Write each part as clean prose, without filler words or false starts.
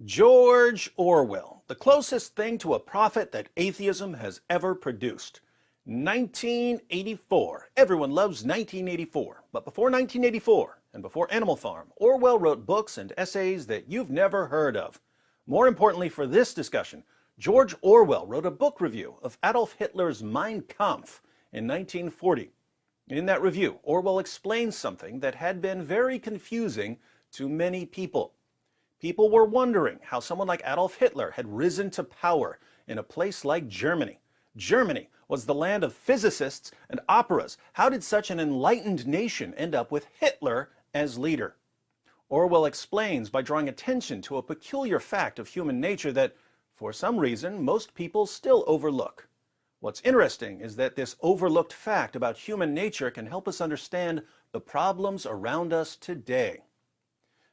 George Orwell, the closest thing to a prophet that atheism has ever produced. 1984. Everyone loves 1984. But before 1984 and before Animal Farm, Orwell wrote books and essays that you've never heard of. More importantly for this discussion, George Orwell wrote a book review of Adolf Hitler's Mein Kampf in 1940. In that review, Orwell explains something that had been very confusing to many people. People were wondering how someone like Adolf Hitler had risen to power in a place like Germany. Germany was the land of physicists and operas. How did such an enlightened nation end up with Hitler as leader? Orwell explains by drawing attention to a peculiar fact of human nature that, for some reason, most people still overlook. What's interesting is that this overlooked fact about human nature can help us understand the problems around us today.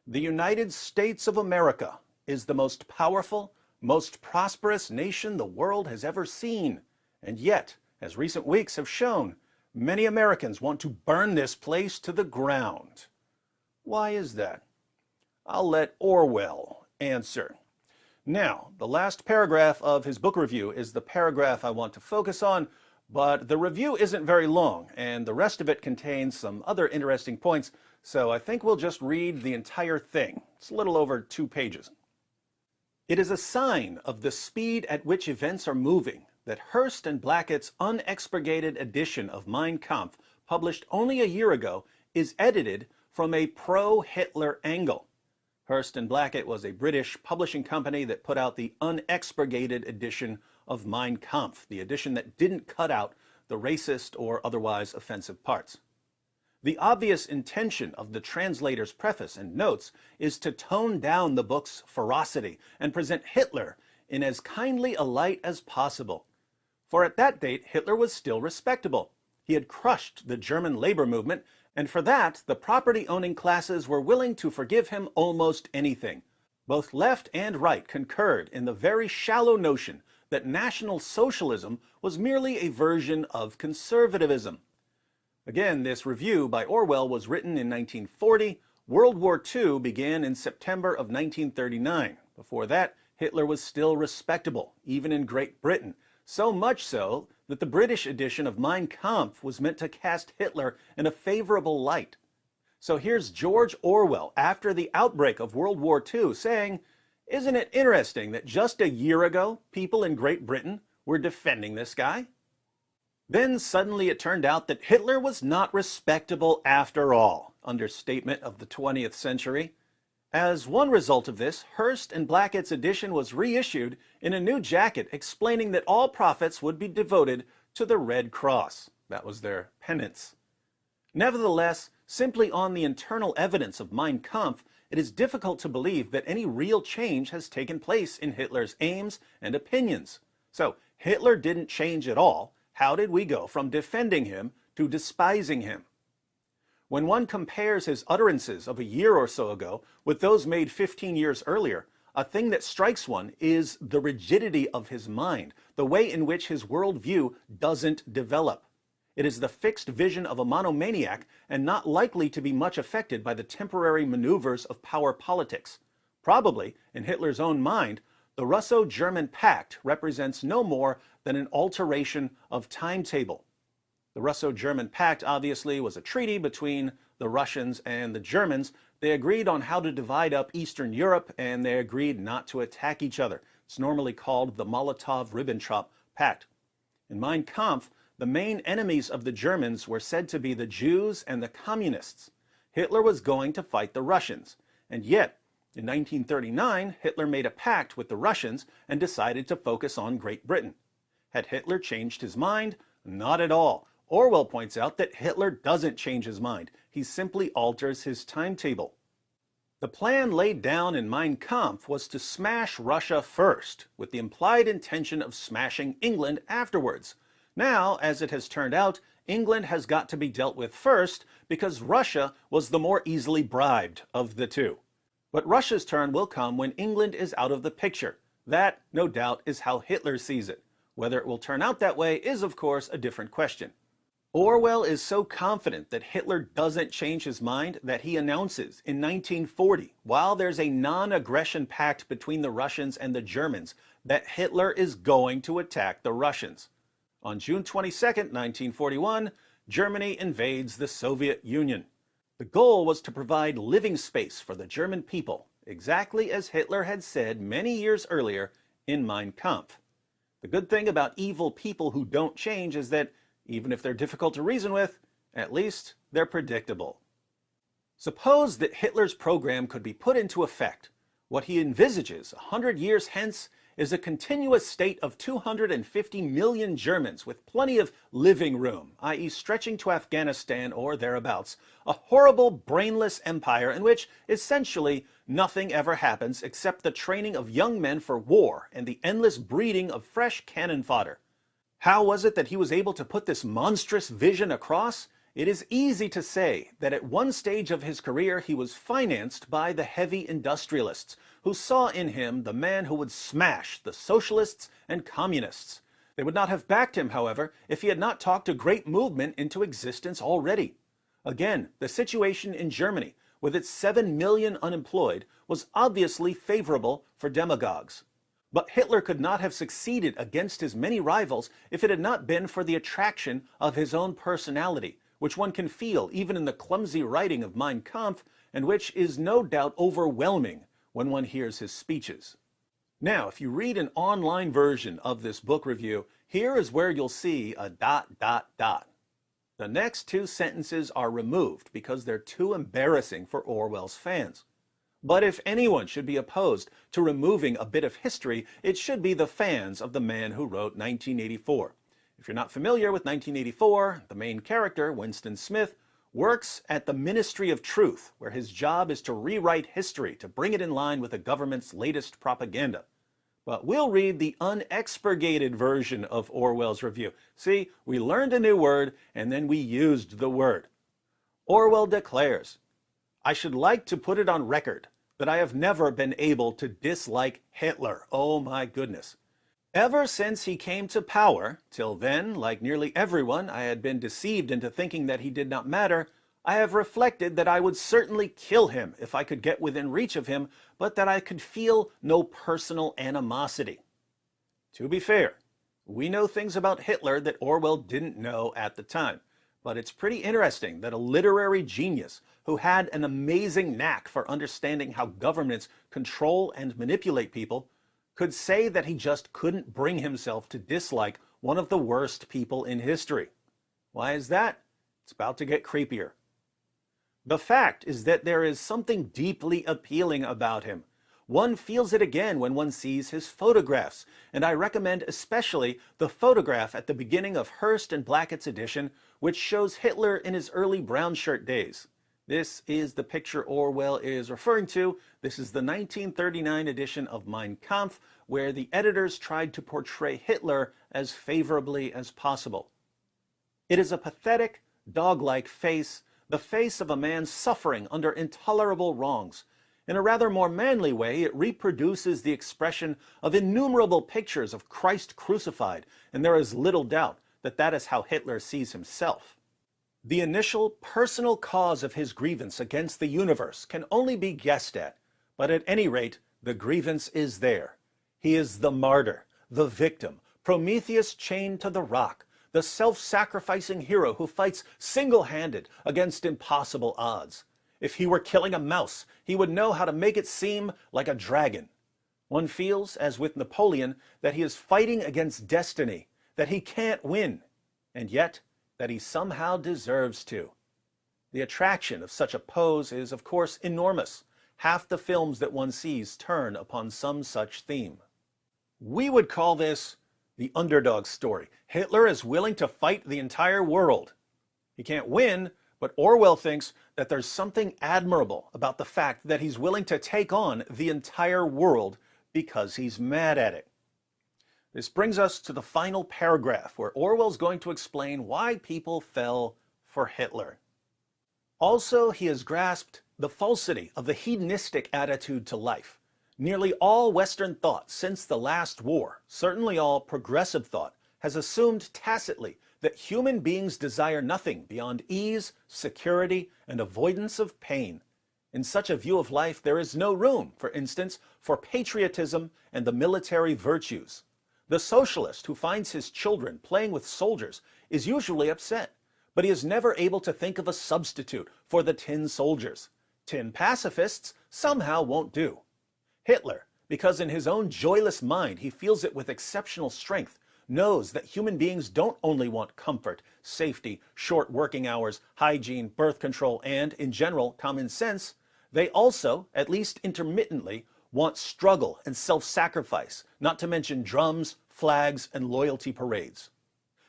The United States of America is the most powerful, most prosperous nation the world has ever seen. And yet, as recent weeks have shown, many Americans want to burn this place to the ground. Why is that? I'll let Orwell answer. Now, the last paragraph of his book review is the paragraph I want to focus on, but the review isn't very long, and the rest of it contains some other interesting points, so I think we'll just read the entire thing. It's a little over 2 pages. It is a sign of the speed at which events are moving that Hearst and Blackett's unexpurgated edition of Mein Kampf, published only a year ago, is edited from a pro-Hitler angle. Hearst and Blackett was a British publishing company that put out the unexpurgated edition of Mein Kampf, the edition that didn't cut out the racist or otherwise offensive parts. The obvious intention of the translator's preface and notes is to tone down the book's ferocity and present Hitler in as kindly a light as possible. For at that date, Hitler was still respectable. He had crushed the German labor movement, and for that, the property-owning classes were willing to forgive him almost anything. Both left and right concurred in the very shallow notion that National Socialism was merely a version of conservatism. Again, this review by Orwell was written in 1940. World War II began in September of 1939. Before that, Hitler was still respectable, even in Great Britain. So much so that the British edition of Mein Kampf was meant to cast Hitler in a favorable light. So here's George Orwell after the outbreak of World War II saying, "Isn't it interesting that just a year ago, people in Great Britain were defending this guy?" Then suddenly it turned out that Hitler was not respectable after all. Understatement of the 20th century. As one result of this, Hearst and Blackett's edition was reissued in a new jacket explaining that all profits would be devoted to the Red Cross. That was their penance. Nevertheless, simply on the internal evidence of Mein Kampf, it is difficult to believe that any real change has taken place in Hitler's aims and opinions. So, Hitler didn't change at all. How did we go from defending him to despising him? When one compares his utterances of a year or so ago with those made 15 years earlier, a thing that strikes one is the rigidity of his mind, the way in which his worldview doesn't develop. It is the fixed vision of a monomaniac and not likely to be much affected by the temporary maneuvers of power politics. Probably, in Hitler's own mind, the Russo-German Pact represents no more than an alteration of timetable. The Russo-German Pact obviously was a treaty between the Russians and the Germans. They agreed on how to divide up Eastern Europe, and they agreed not to attack each other. It's normally called the Molotov-Ribbentrop Pact. In Mein Kampf, the main enemies of the Germans were said to be the Jews and the Communists. Hitler was going to fight the Russians, and yet, in 1939, Hitler made a pact with the Russians and decided to focus on Great Britain. Had Hitler changed his mind? Not at all. Orwell points out that Hitler doesn't change his mind. He simply alters his timetable. The plan laid down in Mein Kampf was to smash Russia first, with the implied intention of smashing England afterwards. Now, as it has turned out, England has got to be dealt with first because Russia was the more easily bribed of the two. But Russia's turn will come when England is out of the picture. That, no doubt, is how Hitler sees it. Whether it will turn out that way is, of course, a different question. Orwell is so confident that Hitler doesn't change his mind that he announces in 1940, while there's a non-aggression pact between the Russians and the Germans, that Hitler is going to attack the Russians. On June 22, 1941, Germany invades the Soviet Union. The goal was to provide living space for the German people, exactly as Hitler had said many years earlier in Mein Kampf. The good thing about evil people who don't change is that even if they're difficult to reason with, at least they're predictable. Suppose that Hitler's program could be put into effect. What he envisages 100 years hence is a continuous state of 250 million Germans with plenty of living room, i.e. stretching to Afghanistan or thereabouts, a horrible, brainless empire in which, essentially, nothing ever happens except the training of young men for war and the endless breeding of fresh cannon fodder. How was it that he was able to put this monstrous vision across? It is easy to say that at one stage of his career he was financed by the heavy industrialists, who saw in him the man who would smash the socialists and communists. They would not have backed him, however, if he had not talked a great movement into existence already. Again, the situation in Germany, with its 7 million unemployed, was obviously favorable for demagogues. But Hitler could not have succeeded against his many rivals if it had not been for the attraction of his own personality, which one can feel even in the clumsy writing of Mein Kampf, and which is no doubt overwhelming when one hears his speeches. Now, if you read an online version of this book review, here is where you'll see a ... The next two sentences are removed because they're too embarrassing for Orwell's fans. But if anyone should be opposed to removing a bit of history, it should be the fans of the man who wrote 1984. If you're not familiar with 1984, the main character, Winston Smith, works at the Ministry of Truth, where his job is to rewrite history to bring it in line with the government's latest propaganda. But we'll read the unexpurgated version of Orwell's review. See, we learned a new word, and then we used the word. Orwell declares, "I should like to put it on record that I have never been able to dislike Hitler." Oh my goodness. Ever since he came to power, till then, like nearly everyone, I had been deceived into thinking that he did not matter. I have reflected that I would certainly kill him if I could get within reach of him, but that I could feel no personal animosity. To be fair, we know things about Hitler that Orwell didn't know at the time. But it's pretty interesting that a literary genius who had an amazing knack for understanding how governments control and manipulate people could say that he just couldn't bring himself to dislike one of the worst people in history. Why is that? It's about to get creepier. The fact is that there is something deeply appealing about him. One feels it again when one sees his photographs, and I recommend especially the photograph at the beginning of Hearst and Blackett's edition, which shows Hitler in his early brown shirt days. This is the picture Orwell is referring to. This is the 1939 edition of Mein Kampf, where the editors tried to portray Hitler as favorably as possible. It is a pathetic, dog-like face, the face of a man suffering under intolerable wrongs. In a rather more manly way, it reproduces the expression of innumerable pictures of Christ crucified, and there is little doubt that that is how Hitler sees himself. The initial personal cause of his grievance against the universe can only be guessed at, but at any rate, the grievance is there. He is the martyr, the victim, Prometheus chained to the rock, the self-sacrificing hero who fights single-handed against impossible odds. If he were killing a mouse, he would know how to make it seem like a dragon. One feels, as with Napoleon, that he is fighting against destiny, that he can't win, and yet that he somehow deserves to. The attraction of such a pose is, of course, enormous. Half the films that one sees turn upon some such theme. We would call this the underdog story. Hitler is willing to fight the entire world. He can't win, but Orwell thinks that there's something admirable about the fact that he's willing to take on the entire world because he's mad at it. This brings us to the final paragraph, where Orwell's going to explain why people fell for Hitler. Also, he has grasped the falsity of the hedonistic attitude to life. Nearly all Western thought since the last war, certainly all progressive thought, has assumed tacitly that human beings desire nothing beyond ease, security, and avoidance of pain. In such a view of life, there is no room, for instance, for patriotism and the military virtues. The socialist who finds his children playing with soldiers is usually upset, but he is never able to think of a substitute for the tin soldiers. Tin pacifists somehow won't do. Hitler, because in his own joyless mind he feels it with exceptional strength, knows that human beings don't only want comfort, safety, short working hours, hygiene, birth control, and, in general, common sense. They also, at least intermittently, want struggle and self-sacrifice, not to mention drums, flags, and loyalty parades.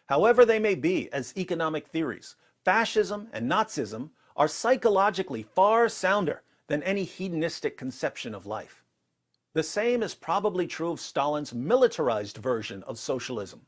However they may be as economic theories, fascism and Nazism are psychologically far sounder than any hedonistic conception of life. The same is probably true of Stalin's militarized version of socialism.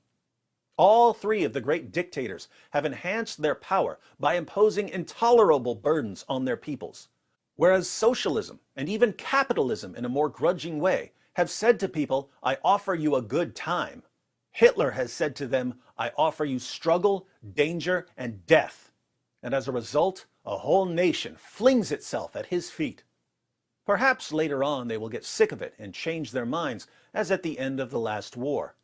All three of the great dictators have enhanced their power by imposing intolerable burdens on their peoples, whereas socialism and even capitalism in a more grudging way have said to people, "I offer you a good time." Hitler has said to them, "I offer you struggle, danger, and death." And as a result, a whole nation flings itself at his feet. Perhaps later on they will get sick of it and change their minds, as at the end of the last war.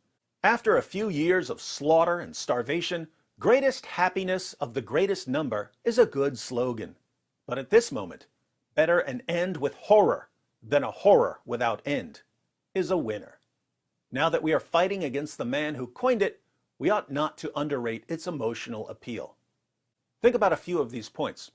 After a few years of slaughter and starvation, "greatest happiness of the greatest number" is a good slogan. But at this moment, "better an end with horror than a horror without end" is a winner. Now that we are fighting against the man who coined it, we ought not to underrate its emotional appeal. Think about a few of these points.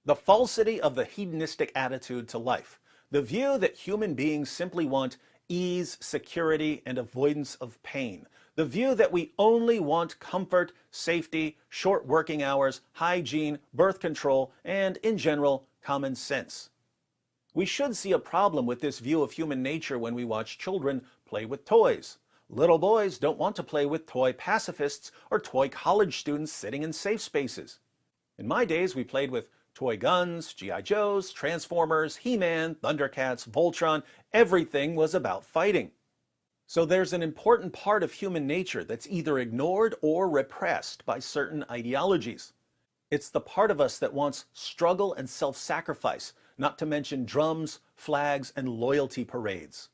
The falsity of the hedonistic attitude to life, the view that human beings simply want ease, security, and avoidance of pain, the view that we only want comfort, safety, short working hours, hygiene, birth control, and, in general, common sense. We should see a problem with this view of human nature when we watch children play with toys. Little boys don't want to play with toy pacifists or toy college students sitting in safe spaces. In my days, we played with toy guns, G.I. Joes, Transformers, He-Man, Thundercats, Voltron. Everything was about fighting. So there's an important part of human nature that's either ignored or repressed by certain ideologies. It's the part of us that wants struggle and self-sacrifice, not to mention drums, flags, and loyalty parades.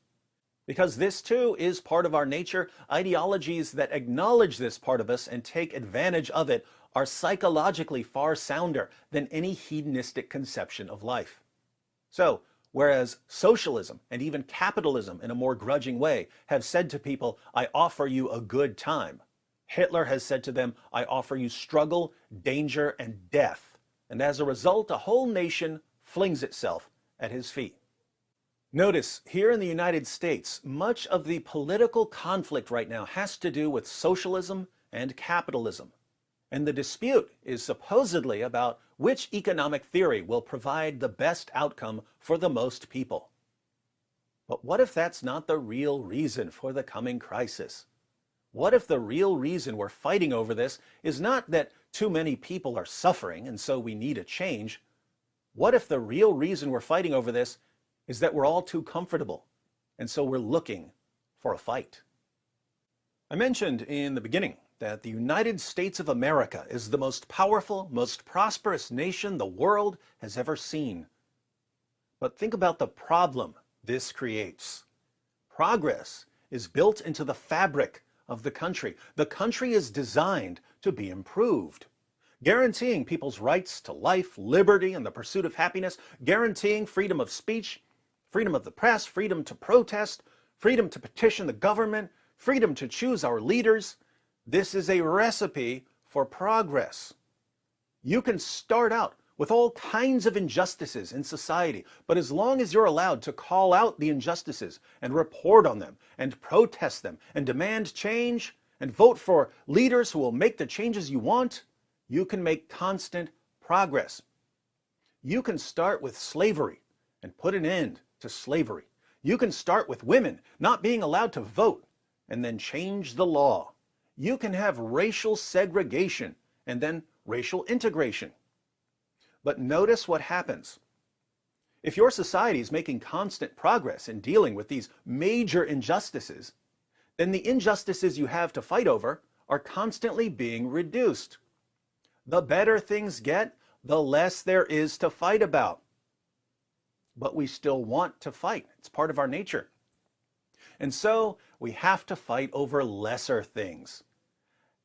Because this too is part of our nature, ideologies that acknowledge this part of us and take advantage of it are psychologically far sounder than any hedonistic conception of life. So, whereas socialism and even capitalism in a more grudging way have said to people, "I offer you a good time," Hitler has said to them, "I offer you struggle, danger, and death." And as a result, a whole nation flings itself at his feet. Notice, here in the United States, much of the political conflict right now has to do with socialism and capitalism. And the dispute is supposedly about which economic theory will provide the best outcome for the most people. But what if that's not the real reason for the coming crisis? What if the real reason we're fighting over this is not that too many people are suffering and so we need a change? What if the real reason we're fighting over this is that we're all too comfortable and so we're looking for a fight? I mentioned in the beginning that the United States of America is the most powerful, most prosperous nation the world has ever seen. But think about the problem this creates. Progress is built into the fabric of the country. The country is designed to be improved, guaranteeing people's rights to life, liberty, and the pursuit of happiness, guaranteeing freedom of speech, freedom of the press, freedom to protest, freedom to petition the government, freedom to choose our leaders. This is a recipe for progress. You can start out with all kinds of injustices in society, but as long as you're allowed to call out the injustices and report on them and protest them and demand change and vote for leaders who will make the changes you want, you can make constant progress. You can start with slavery and put an end to slavery. You can start with women not being allowed to vote and then change the law. You can have racial segregation and then racial integration. But notice what happens. If your society is making constant progress in dealing with these major injustices, then the injustices you have to fight over are constantly being reduced. The better things get, the less there is to fight about. But we still want to fight. It's part of our nature. And so we have to fight over lesser things.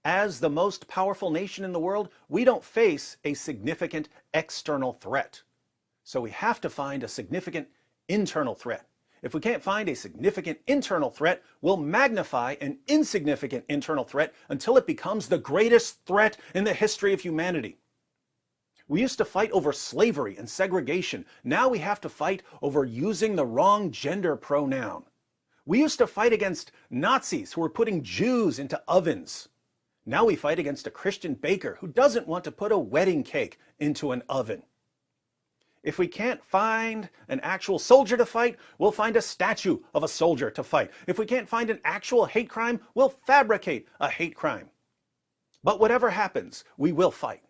As the most powerful nation in the world, we don't face a significant external threat. So we have to find a significant internal threat. If we can't find a significant internal threat, we'll magnify an insignificant internal threat until it becomes the greatest threat in the history of humanity. We used to fight over slavery and segregation. Now we have to fight over using the wrong gender pronoun. We used to fight against Nazis who were putting Jews into ovens. Now we fight against a Christian baker who doesn't want to put a wedding cake into an oven. If we can't find an actual soldier to fight, we'll find a statue of a soldier to fight. If we can't find an actual hate crime, we'll fabricate a hate crime. But whatever happens, we will fight.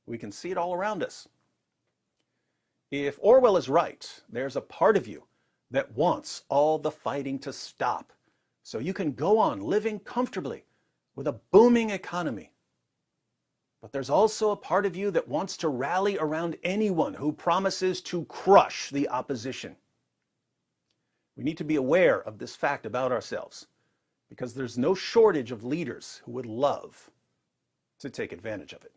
We can see it all around us. If Orwell is right, there's a part of you that wants all the fighting to stop, so you can go on living comfortably with a booming economy. But there's also a part of you that wants to rally around anyone who promises to crush the opposition. We need to be aware of this fact about ourselves, because there's no shortage of leaders who would love to take advantage of it.